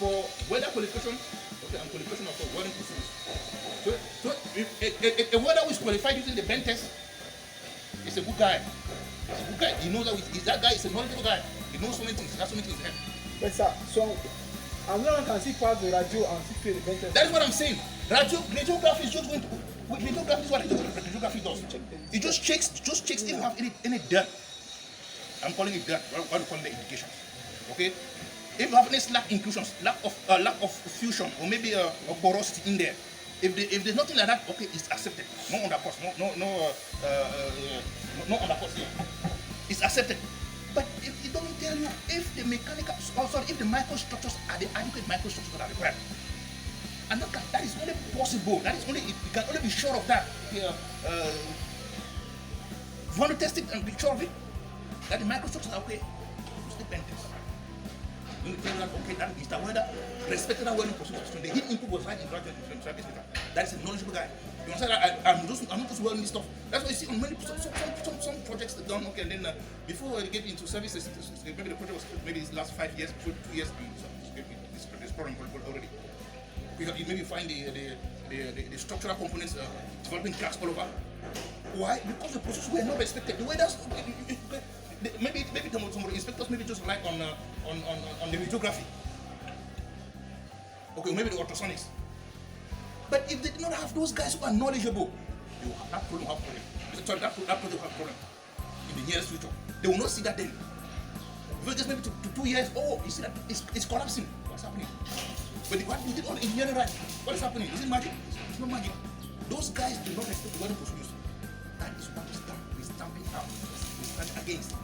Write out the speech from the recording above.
for welder qualification, okay, and qualification of welding procedures. So a welder who is qualified using the bend test is a good guy. He's a good guy. He knows that guy is a knowledgeable guy. He knows so many things. He has so many things in him. But sir, so another can see pass the radio and see fail the bend test. That is what I'm saying. Radiography is just going to. Radiography is what radiography does. It just checks if you have any dirt. I'm calling it dirt. What do you call the indication? Okay. If you have any slack inclusions, lack of fusion, or maybe a porosity in there, if there's nothing like that, okay, it's accepted. No undercourse, no undercourse here. It's accepted. But it doesn't tell you if the mechanical, if the microstructures are the adequate microstructures that are required. And that is only possible. That is only you can only be sure of that. If you want to test it and be sure of it, that the microstructures are okay, use the bend test. You tell that okay, that is the welder, respected that welding procedure. The heat input was right in the service meter. That is a knowledgeable guy. You understand that I'm not just welding this stuff. That's why you see on many some projects done, okay, and then before they get into services, maybe the project was maybe the last 5 years, 2 years, this program already. Because you maybe find the structural components developing cracks all over. Why? Because the processes were not respected. The welders, maybe some of the inspectors maybe just rely on the radiography. Okay, maybe the ultrasonics. But if they do not have those guys who are knowledgeable, that problem will have problem. Sorry, that project will have problem in the nearest future. They will not see that then. Because just maybe to 2 years, oh, you see that it's collapsing. What's happening? But you did all engineering right. What is happening? Is it magic? It's not magic. Those guys do not respect the welding procedures. That is what we stand. We stamping out. We stand against.